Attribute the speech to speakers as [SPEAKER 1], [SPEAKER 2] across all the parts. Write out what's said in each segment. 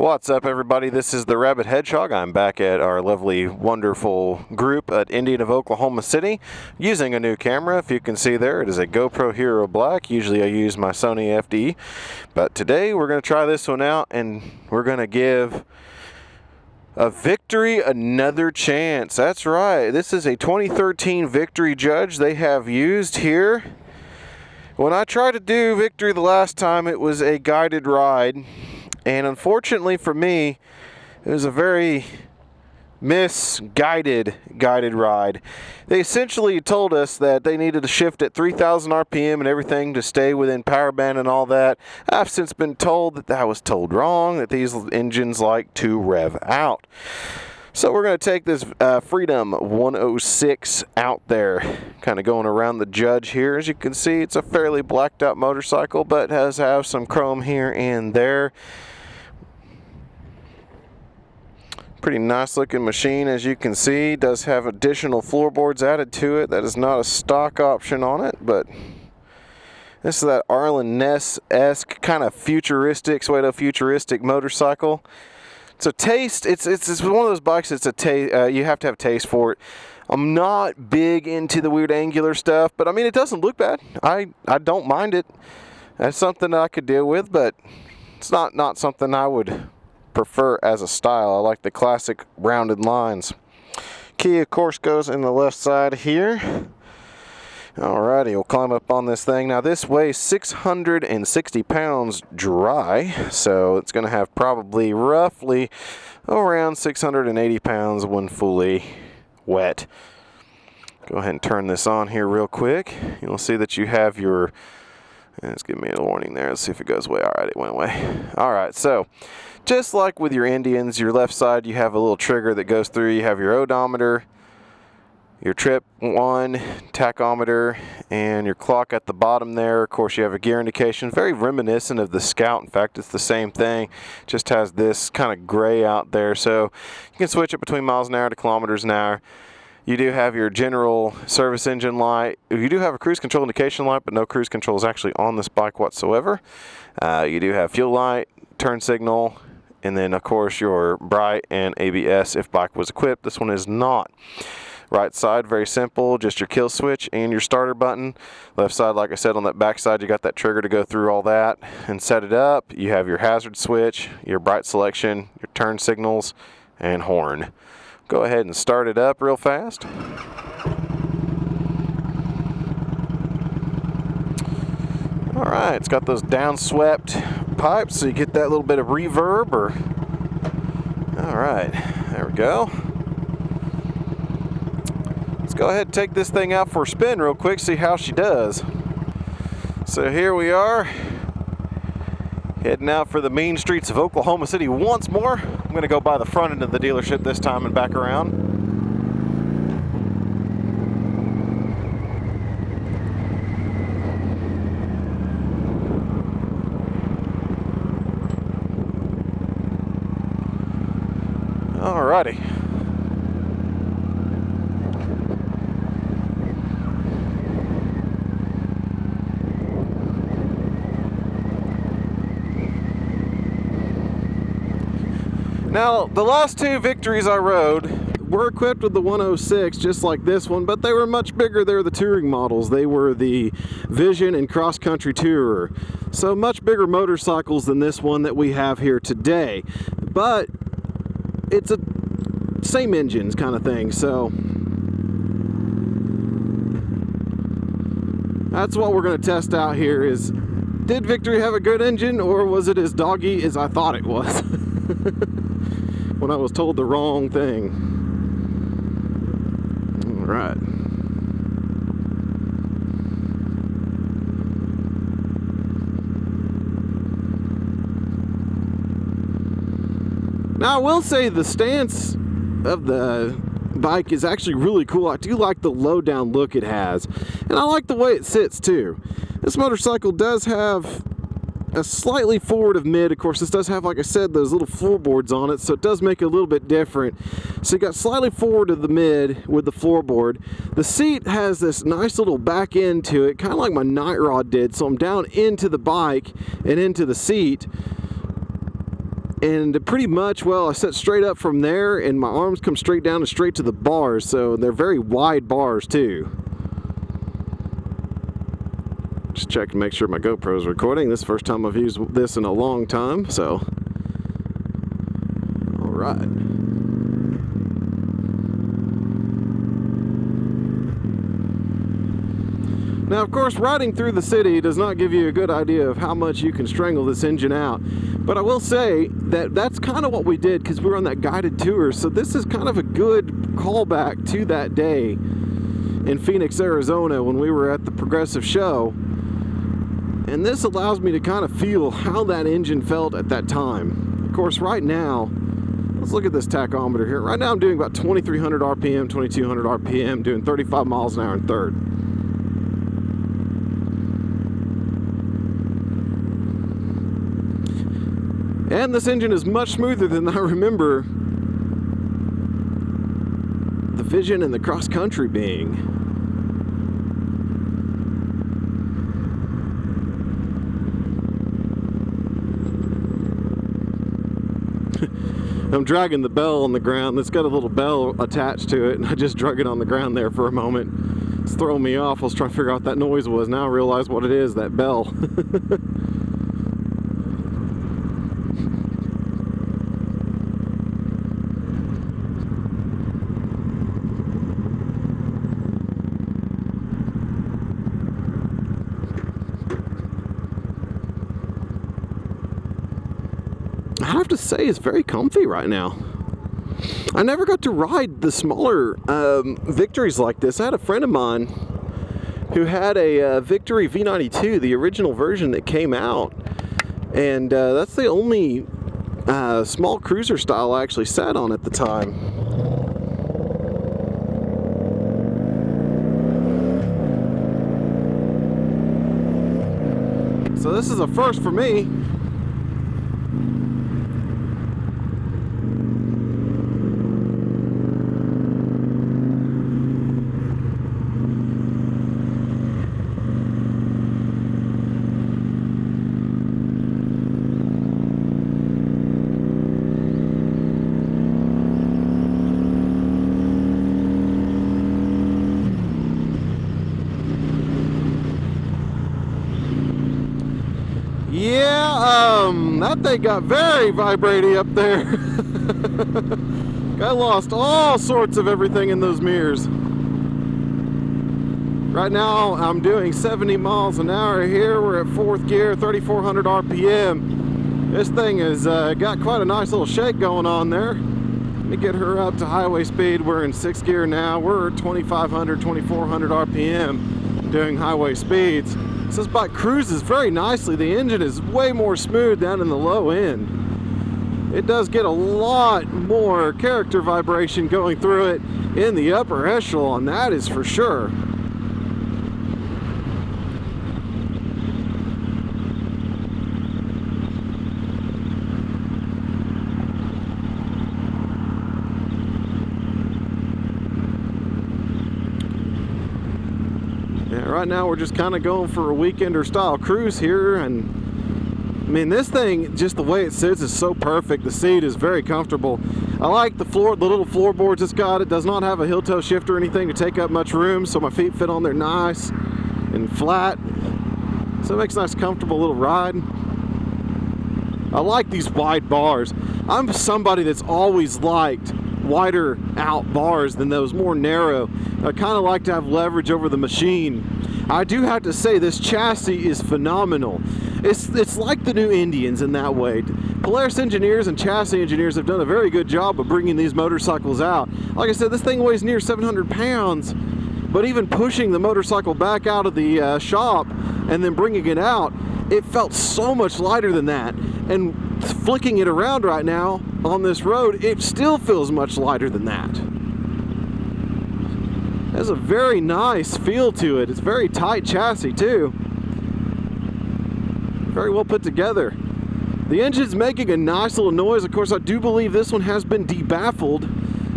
[SPEAKER 1] What's up, everybody? This is the Rabid Hedgehog. I'm back at our lovely, wonderful group at Indian of Oklahoma City using a new camera. If you can see there, it is a GoPro Hero Black. Usually I use my Sony FD, but today we're going to try this one out and we're going to give a Victory another chance. That's right. This is a 2013 Victory Judge they have used here. When I tried to do Victory the last time, it was a guided ride. And unfortunately for me, it was a very misguided guided ride. They essentially told us that they needed to shift at 3,000 RPM and everything to stay within power band and all that. I've since been told that I was told wrong, that these engines like to rev out. So we're going to take this Freedom 106 out there, kind of going around the Judge here. As you can see, it's a fairly blacked out motorcycle, but does have some chrome here and there. Pretty nice looking machine, as you can see. Does have additional floorboards added to it. That is not a stock option on it, but this is that Arlen Ness-esque kind of futuristic, pseudo-futuristic motorcycle. It's a taste. It's one of those bikes. It's a taste. You have to have taste for it. I'm not big into the weird angular stuff, but I mean, it doesn't look bad. I don't mind it. That's something that I could deal with, but it's not something I would prefer as a style. I like the classic rounded lines. Key, of course, goes in the left side here. Alrighty, we'll climb up on this thing. Now this weighs 660 pounds dry, so it's going to have probably roughly around 680 pounds when fully wet. Go ahead and turn this on here real quick. You'll see that you have your, let's give me a warning there. Let's see if it goes away. Alright, it went away. Alright, so just like with your Indians, your left side, you have a little trigger that goes through. You have your odometer, your trip one, tachometer, and your clock at the bottom there. Of course, you have a gear indication, very reminiscent of the Scout. In fact, it's the same thing, just has this kind of gray out there, so you can switch it between miles an hour to kilometers an hour. You do have your general service engine light. You do have a cruise control indication light, but no cruise control is actually on this bike whatsoever. You do have fuel light, turn signal, and then of course your bright and ABS if bike was equipped. This one is not. Right side, very simple, just your kill switch and your starter button. Left side, like I said, on that back side, you got that trigger to go through all that and set it up. You have your hazard switch, your bright selection, your turn signals, and horn. Go ahead and start it up real fast. All right, it's got those downswept pipes, so you get that little bit of reverb. All right, there we go. Let's go ahead and take this thing out for a spin real quick, see how she does. So here we are, heading out for the mean streets of Oklahoma City once more. I'm going to go by the front end of the dealership this time and back around. Alrighty. Now, the last two Victories I rode were equipped with the 106, just like this one, but they were much bigger. They were the touring models. They were the Vision and Cross Country Tourer. So much bigger motorcycles than this one that we have here today. But it's a same engines kind of thing, so that's what we're going to test out here. Is did Victory have a good engine, or was it as doggy as I thought it was when I was told the wrong thing? All right. Now I will say the stance of the bike is actually really cool. I do like the low down look it has, and I like the way it sits too. This motorcycle does have a slightly forward of mid. Of course, this does have, like I said, those little floorboards on it, so it does make it a little bit different. So you got slightly forward of the mid with the floorboard. The seat has this nice little back end to it, kind of like my Night Rod did, so I'm down into the bike and into the seat. And pretty much, well, I set straight up from there, and my arms come straight down and straight to the bars, so they're very wide bars too. Just check to make sure my GoPro is recording. This is the first time I've used this in a long time, so. All right. Now, of course, riding through the city does not give you a good idea of how much you can strangle this engine out. But I will say that that's kind of what we did, because we were on that guided tour. So this is kind of a good callback to that day in Phoenix, Arizona, when we were at the Progressive Show. And this allows me to kind of feel how that engine felt at that time. Of course, right now, let's look at this tachometer here. Right now I'm doing about 2,300 RPM, 2,200 RPM, doing 35 miles an hour in third. And this engine is much smoother than I remember the Vision and the Cross Country being. I'm dragging the bell on the ground. It's got a little bell attached to it, and I just drug it on the ground there for a moment. It's throwing me off. I was trying to figure out what that noise was. Now I realize what it is, that bell. I have to say, it's very comfy right now. I never got to ride the smaller Victories like this. I had a friend of mine who had a Victory V92, the original version that came out, and that's the only small cruiser style I actually sat on at the time. So this is a first for me. That thing got very vibraty up there. I lost all sorts of everything in those mirrors. Right now I'm doing 70 miles an hour here. We're at fourth gear, 3,400 RPM. This thing has got quite a nice little shake going on there. Let me get her up to highway speed. We're in sixth gear now. We're at 2,500, 2,400 RPM doing highway speeds. So this bike cruises very nicely. The engine is way more smooth down in the low end. It does get a lot more character vibration going through it in the upper echelon, that is for sure. Right now we're just kind of going for a weekender style cruise here, and I mean, this thing, just the way it sits is so perfect. The seat is very comfortable. I like the little floorboards it's got. It does not have a heel toe shift or anything to take up much room, so my feet fit on there nice and flat. So it makes a nice comfortable little ride. I like these wide bars. I'm somebody that's always liked wider out bars than those more narrow. I kind of like to have leverage over the machine. I do have to say, this chassis is phenomenal. It's like the new Indians in that way. Polaris engineers and chassis engineers have done a very good job of bringing these motorcycles out. Like I said, this thing weighs near 700 pounds, but even pushing the motorcycle back out of the shop and then bringing it out, it felt so much lighter than that. And flicking it around right now on this road, it still feels much lighter than that. It has a very nice feel to it. It's a very tight chassis too. Very well put together. The engine's making a nice little noise. Of course, I do believe this one has been debaffled.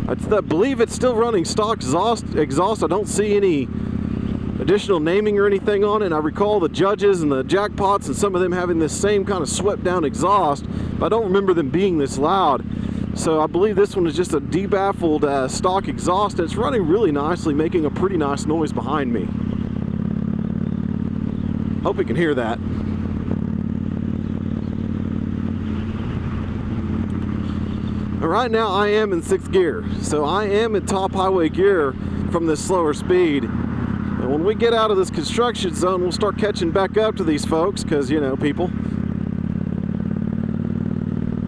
[SPEAKER 1] I believe it's still running stock exhaust. I don't see any additional naming or anything on it. And I recall the judges and the jackpots and some of them having this same kind of swept down exhaust, but I don't remember them being this loud. So I believe this one is just a debaffled stock exhaust, and it's running really nicely, making a pretty nice noise behind me. Hope you can hear that. Right now I am in 6th gear, so I am in top highway gear from this slower speed. And when we get out of this construction zone, we'll start catching back up to these folks, because, you know, people.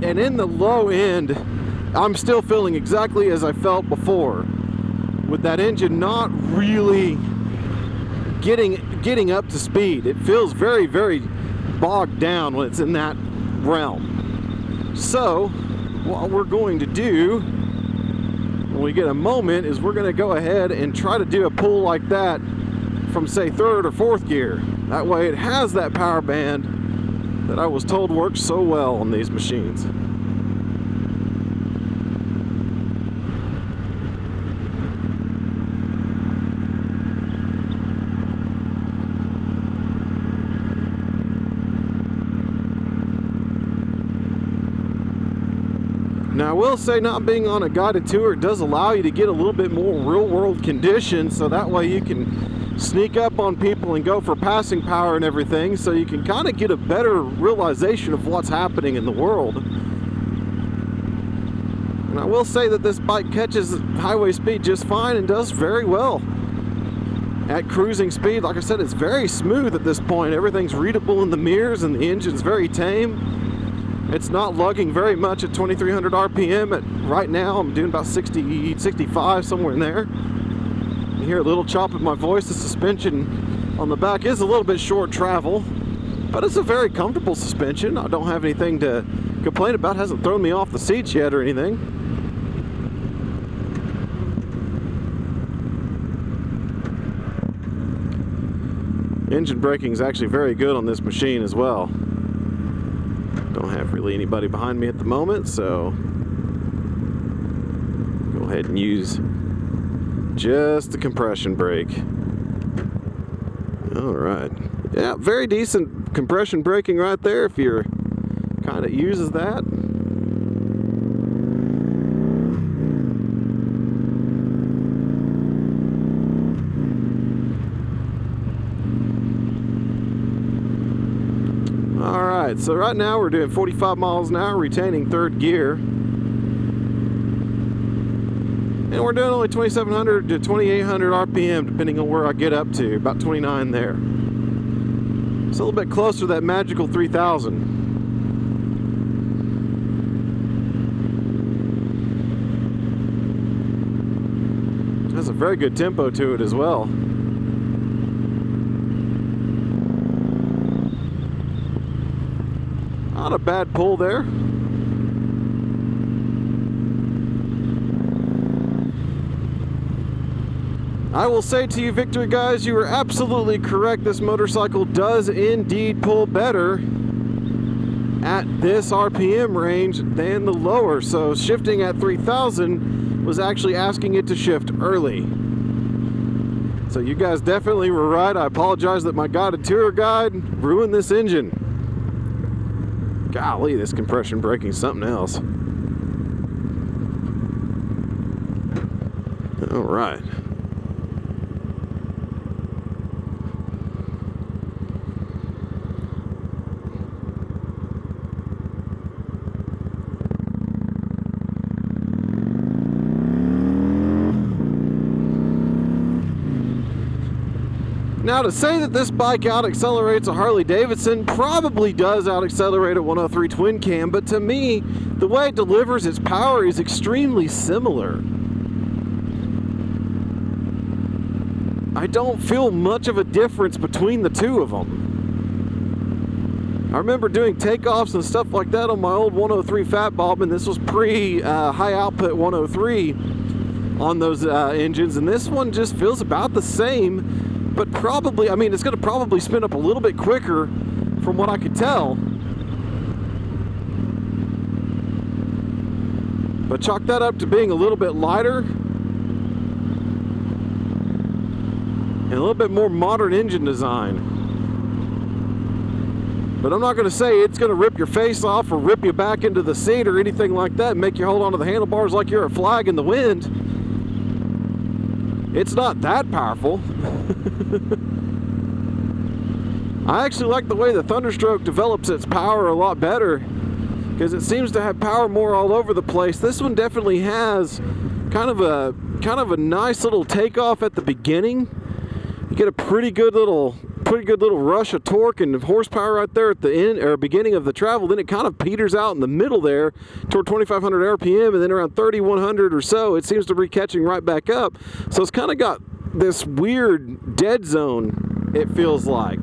[SPEAKER 1] And in the low end, I'm still feeling exactly as I felt before, with that engine not really getting up to speed. It feels very, very bogged down when it's in that realm. So what we're going to do when we get a moment is we're going to go ahead and try to do a pull like that from, say, 3rd or 4th gear. That way it has that power band that I was told works so well on these machines. Now I will say, not being on a guided tour, it does allow you to get a little bit more real world conditions, so that way you can sneak up on people and go for passing power and everything, so you can kind of get a better realization of what's happening in the world. And I will say that this bike catches highway speed just fine and does very well at cruising speed. Like I said, it's very smooth at this point. Everything's readable in the mirrors and the engine's very tame. It's not lugging very much at 2300 RPM. Right now I'm doing about 60, 65, somewhere in there. You hear a little chop of my voice. The suspension on the back is a little bit short travel, but it's a very comfortable suspension. I don't have anything to complain about. It hasn't thrown me off the seats yet or anything. Engine braking is actually very good on this machine as well. Don't have really anybody behind me at the moment, so go ahead and use just the compression brake. All right. Yeah, very decent compression braking right there if you're kind of uses that. Alright, so right now we're doing 45 miles an hour, retaining 3rd gear. And we're doing only 2700 to 2800 RPM, depending on where I get up to, about 29 there. It's a little bit closer to that magical 3000. It has a very good tempo to it as well. Not a bad pull there. I will say to you, Victory guys, you are absolutely correct. This motorcycle does indeed pull better at this RPM range than the lower. So shifting at 3000 was actually asking it to shift early. So you guys definitely were right. I apologize that my guided tour guide ruined this engine. Golly, this compression braking is something else. All right. Now, to say that this bike out-accelerates a Harley-Davidson probably does out-accelerate a 103 twin cam, but to me, the way it delivers its power is extremely similar. I don't feel much of a difference between the two of them. I remember doing takeoffs and stuff like that on my old 103 Fat Bob, and this was pre-high output 103 on those engines, and this one just feels about the same. But probably, I mean, it's going to probably spin up a little bit quicker from what I could tell. But chalk that up to being a little bit lighter.
[SPEAKER 2] and a little bit more modern engine design. But I'm not going to say it's going to rip your face off or rip you back into the seat or anything like that and make you hold onto the handlebars like you're a flag in the wind. It's not that powerful. I actually like the way the Thunderstroke develops its power a lot better, because it seems to have power more all over the place. This one definitely has kind of a nice little takeoff at the beginning. You get a pretty good little rush of torque and horsepower right there at the end or beginning of the travel. Then it kind of peters out in the middle there toward 2,500 RPM, and then around 3,100 or so, it seems to be catching right back up. So it's kind of got this weird dead zone, it feels like.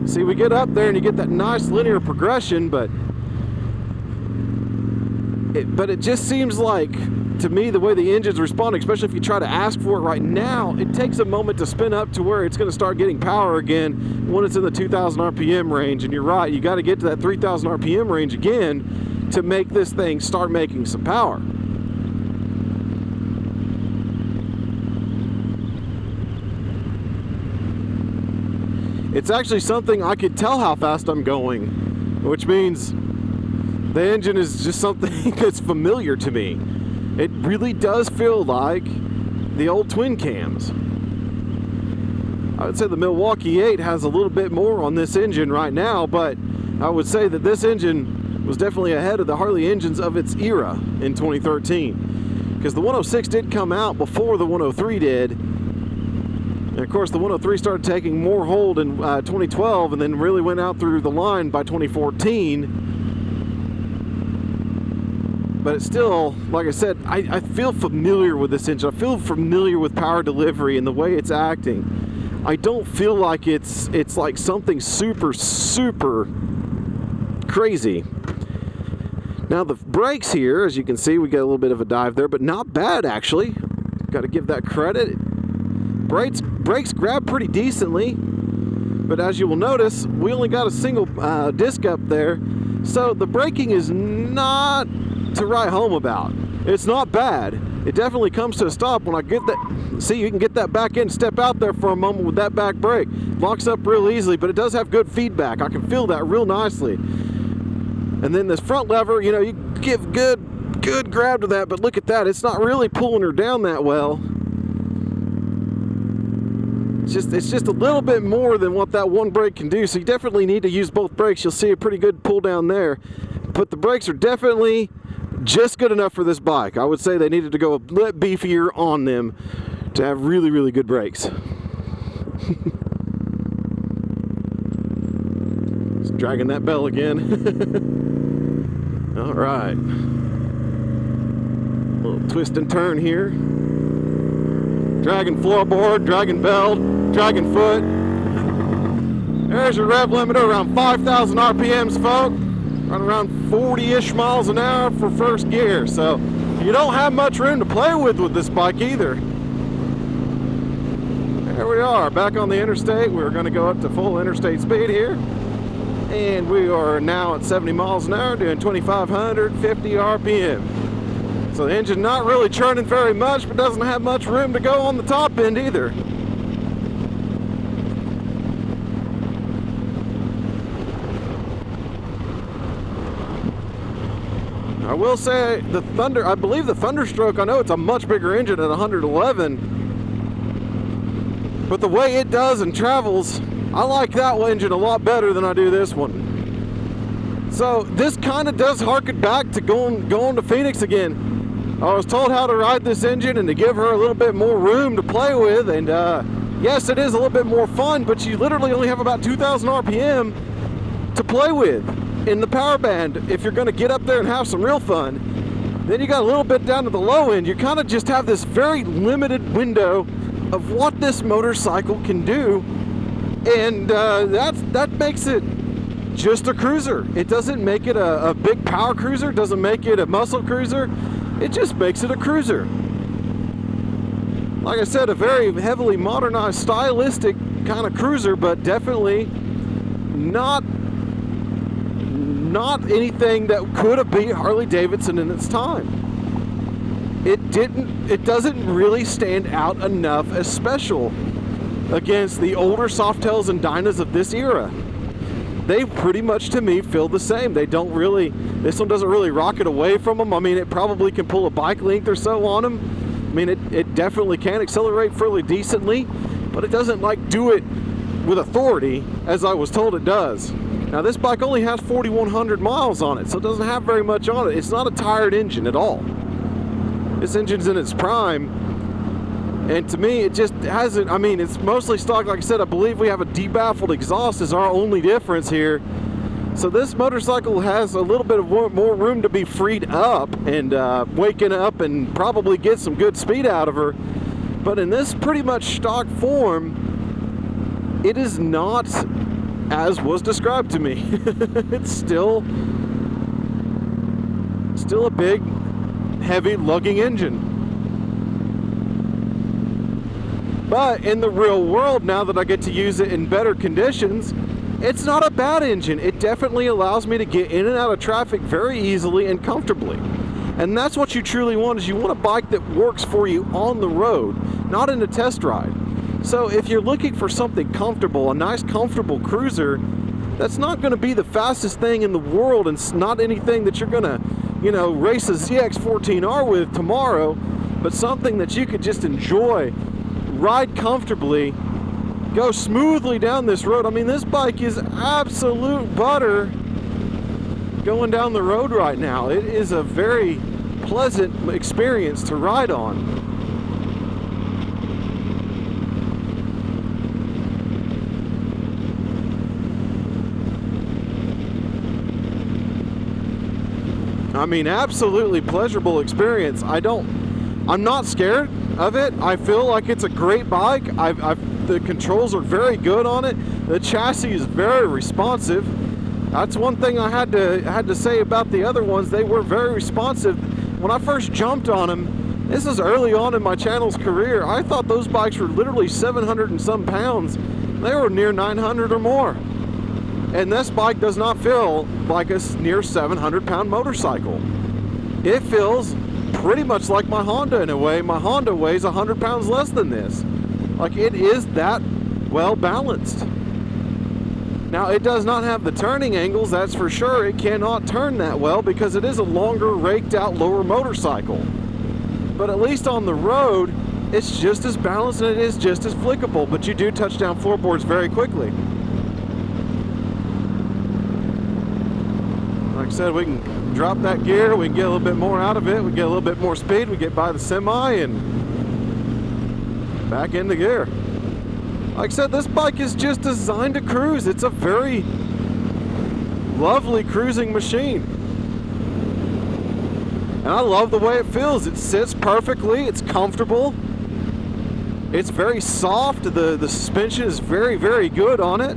[SPEAKER 2] See, we get up there and you get that nice linear progression, but it just seems like, to me, the way the engine's responding, especially if you try to ask for it right now, it takes a moment to spin up to where it's going to start getting power again when it's in the 2,000 RPM range. And you're right, you got to get to that 3,000 RPM range again to make this thing start making some power. It's actually something I could tell how fast I'm going, which means the engine is just something that's familiar to me. It really does feel like the old twin cams. I would say the Milwaukee 8 has a little bit more on this engine right now, but I would say that this engine was definitely ahead of the Harley engines of its era in 2013. Because the 106 did come out before the 103 did. And of course the 103 started taking more hold in 2012 and then really went out through the line by 2014. But it's still, like I said, I feel familiar with this engine. I feel familiar with power delivery and the way it's acting. I don't feel like it's like something super crazy. Now the brakes here, as you can see, we get a little bit of a dive there, but not bad actually. Got to give that credit. Brakes grab pretty decently, but as you will notice, we only got a single disc up there, so the braking is not to write home about. It's not bad. It definitely comes to a stop when I get that. See, you can get that back in, step out there for a moment with that back brake. Locks up real easily, but it does have good feedback. I can feel that real nicely. And then this front lever, you know, you give good grab to that, but look at that. It's not really pulling her down that well. It's just a little bit more than what that one brake can do, so you definitely need to use both brakes. You'll see a pretty good pull down there. But the brakes are definitely just good enough for this bike. I would say they needed to go a bit beefier on them to have really good brakes. Just dragging that bell again. All right. A little twist and turn here. Dragging floorboard, dragging belt, dragging foot. There's your rev limiter around 5,000 RPMs, folks. Running around 40-ish miles an hour for first gear. So you don't have much room to play with this bike either. There we are, back on the interstate. We're going to go up to full interstate speed here. And we are now at 70 miles an hour doing 2,550 RPM. So the engine not really churning very much, but doesn't have much room to go on the top end either. I will say I believe the Thunderstroke, I know it's a much bigger engine at 111, but the way it does and travels, I like that engine a lot better than I do this one. So this kind of does harken back to going to Phoenix again. I was told how to ride this engine and to give her a little bit more room to play with, and yes, it is a little bit more fun, but you literally only have about 2,000 RPM to play with in the power band if you're going to get up there and have some real fun. Then you got a little bit down to the low end. You kind of just have this very limited window of what this motorcycle can do, and that makes it just a cruiser. It doesn't make it a big power cruiser, doesn't make it a muscle cruiser. It just makes it a cruiser. Like I said, a very heavily modernized, stylistic kind of cruiser, but definitely not anything that could have beat Harley Davidson in its time. it doesn't really stand out enough as special against the older Softails and Dynas of this era. They pretty much, to me, feel the same. They don't really, this one doesn't really rocket away from them. I mean, it probably can pull a bike length or so on them. I mean, it definitely can accelerate fairly decently, but it doesn't like do it with authority as I was told it does. Now, this bike only has 4,100 miles on it, so it doesn't have very much on it. It's not a tired engine at all. This engine's in its prime, and to me, it just hasn't, I mean, it's mostly stock. Like I said, I believe we have a debaffled exhaust is our only difference here. So this motorcycle has a little bit of more room to be freed up and waking up and probably get some good speed out of her. But in this pretty much stock form, it is not as was described to me. It's still a big, heavy lugging engine. But in the real world, now that I get to use it in better conditions, it's not a bad engine. It definitely allows me to get in and out of traffic very easily and comfortably. And that's what you truly want, is you want a bike that works for you on the road, not in a test ride. So if you're looking for something comfortable, a nice comfortable cruiser, that's not going to be the fastest thing in the world, and it's not anything that you're going to, you know, race a ZX14R with tomorrow, but something that you could just enjoy, ride comfortably, go smoothly down this road. I mean, this bike is absolute butter going down the road right now. It is a very pleasant experience to ride on. I mean, absolutely pleasurable experience. I'm not scared of it. I feel like it's a great bike. The controls are very good on it. The chassis is very responsive. That's one thing I had to say about the other ones. They were very responsive. When I first jumped on them, this is early on in my channel's career, I thought those bikes were literally 700 and some pounds. They were near 900 or more. And this bike does not feel like a near 700-pound motorcycle. It feels pretty much like my Honda in a way. My Honda weighs 100 pounds less than this. Like, it is that well balanced. Now, it does not have the turning angles, that's for sure. It cannot turn that well because it is a longer, raked out lower motorcycle. But at least on the road, it's just as balanced and it is just as flickable, but you do touch down floorboards very quickly. Like I said, we can drop that gear, we can get a little bit more out of it, we get a little bit more speed, we get by the semi and back into gear. Like I said, this bike is just designed to cruise. It's a very lovely cruising machine. And I love the way it feels. It sits perfectly, it's comfortable, it's very soft, the suspension is very, very good on it.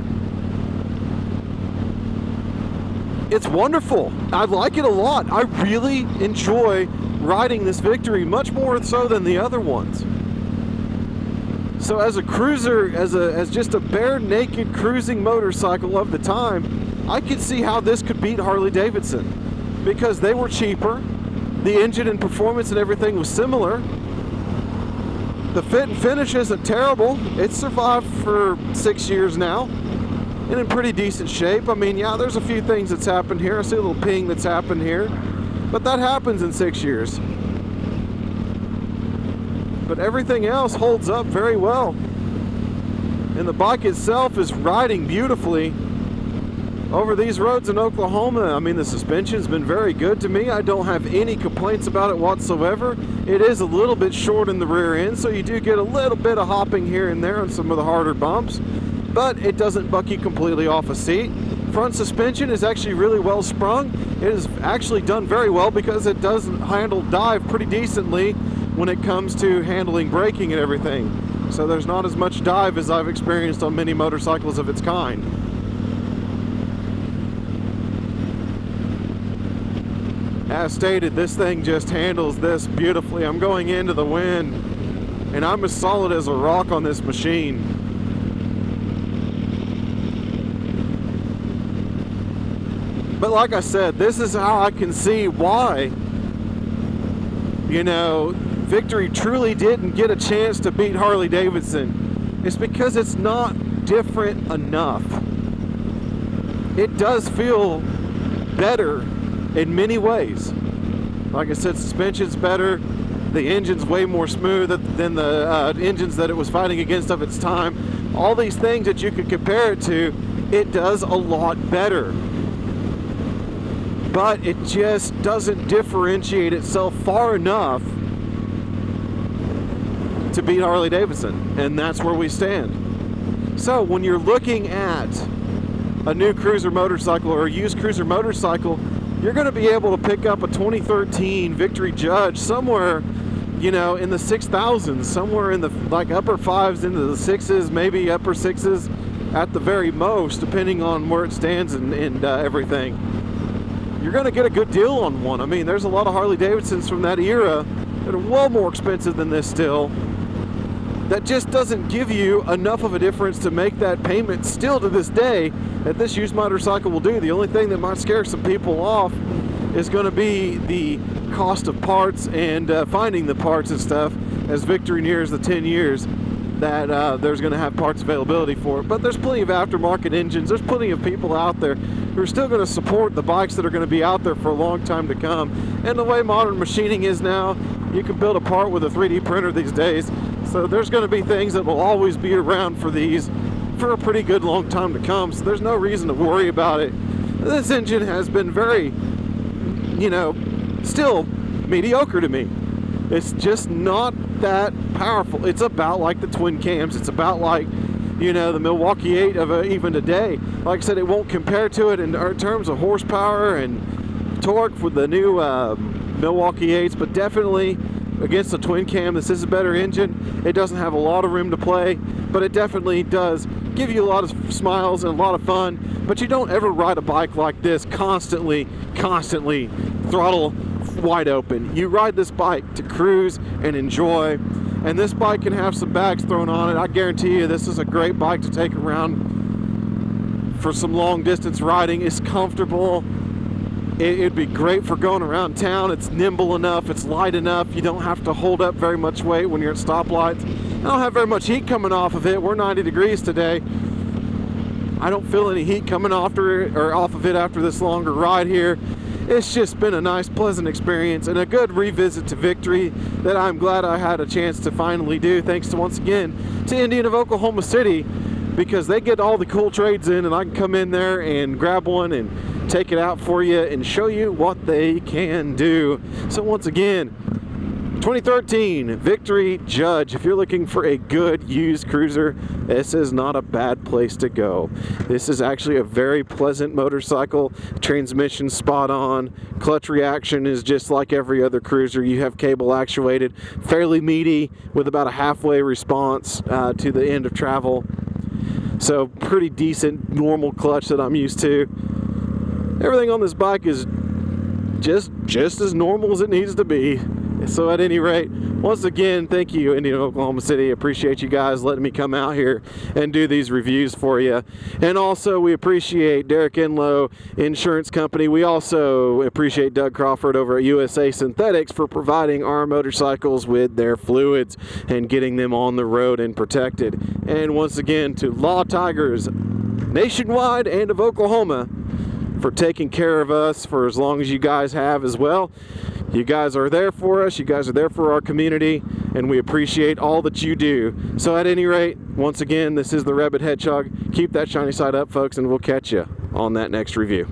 [SPEAKER 2] It's wonderful. I like it a lot. I really enjoy riding this Victory, much more so than the other ones. So as a cruiser, as just a bare naked cruising motorcycle of the time, I could see how this could beat Harley Davidson, because they were cheaper, the engine and performance and everything was similar, the fit and finish isn't terrible, it's survived for 6 years now, and in pretty decent shape. I mean, yeah, there's a few things that's happened here. I see a little ping that's happened here, but that happens in 6 years. But everything else holds up very well. And the bike itself is riding beautifully over these roads in Oklahoma. I mean, the suspension's been very good to me. I don't have any complaints about it whatsoever. It is a little bit short in the rear end, so you do get a little bit of hopping here and there on some of the harder bumps, but it doesn't buck you completely off a seat. Front suspension is actually really well sprung. It is actually done very well because it does handle dive pretty decently when it comes to handling braking and everything. So there's not as much dive as I've experienced on many motorcycles of its kind. As stated, this thing just handles this beautifully. I'm going into the wind and I'm as solid as a rock on this machine. But like I said, this is how I can see why you know, Victory truly didn't get a chance to beat Harley Davidson, it's because it's not different enough. It does feel better in many ways. Like I said, suspension's better, the engine's way more smooth than the engines that it was fighting against of its time. All these things that you could compare it to, it does a lot better. But it just doesn't differentiate itself far enough to beat Harley Davidson, and that's where we stand. So when you're looking at a new cruiser motorcycle or a used cruiser motorcycle, you're going to be able to pick up a 2013 Victory Judge somewhere, you know, in the 6,000s, somewhere in the like upper fives into the sixes, maybe upper sixes at the very most, depending on where it stands and everything. You're going to get a good deal on one. I mean, there's a lot of Harley Davidsons from that era that are well more expensive than this still, that just doesn't give you enough of a difference to make that payment still to this day that this used motorcycle will do. The only thing that might scare some people off is going to be the cost of parts and finding the parts and stuff as Victory nears the 10 years that there's going to have parts availability for it. But there's plenty of aftermarket engines. There's plenty of people out there who are still going to support the bikes that are going to be out there for a long time to come. And the way modern machining is now, you can build a part with a 3D printer these days. So there's going to be things that will always be around for these for a pretty good long time to come. So there's no reason to worry about it. This engine has been very, you know, still mediocre to me. It's just not that powerful. It's about like the twin cams. It's about like, you know, the Milwaukee 8 of even today. Like I said, it won't compare to it in terms of horsepower and torque with the new Milwaukee 8s, but definitely against the twin cam, this is a better engine. It doesn't have a lot of room to play, but it definitely does give you a lot of smiles and a lot of fun. But you don't ever ride a bike like this constantly throttle wide open. You ride this bike to cruise and enjoy, and this bike can have some bags thrown on it. I guarantee you this is a great bike to take around for some long distance riding. It's comfortable. It'd be great for going around town. It's nimble enough, it's light enough. You don't have to hold up very much weight when you're at stoplights. I don't have very much heat coming off of it. We're 90 degrees today. I don't feel any heat coming off of it after this longer ride here. It's just been a nice, pleasant experience and a good revisit to Victory that I'm glad I had a chance to finally do, thanks to, once again, to Indian of Oklahoma City, because they get all the cool trades in and I can come in there and grab one and take it out for you and show you what they can do. So once again, 2013 Victory Judge. If you're looking for a good used cruiser, this is not a bad place to go. This is actually a very pleasant motorcycle. Transmission spot on. Clutch reaction is just like every other cruiser. You have cable actuated, fairly meaty with about a halfway response to the end of travel. So pretty decent normal clutch that I'm used to. Everything on this bike is just as normal as it needs to be. So at any rate, once again, thank you, Indian Oklahoma City. Appreciate you guys letting me come out here and do these reviews for you. And also, we appreciate Derek Enloe Insurance Company. We also appreciate Doug Crawford over at USA Synthetics for providing our motorcycles with their fluids and getting them on the road and protected. And once again, to Law Tigers nationwide and of Oklahoma for taking care of us for as long as you guys have as well. You guys are there for us, you guys are there for our community, and we appreciate all that you do. So at any rate, once again, this is the Rabid Hedgehog. Keep that shiny side up, folks, and we'll catch you on that next review.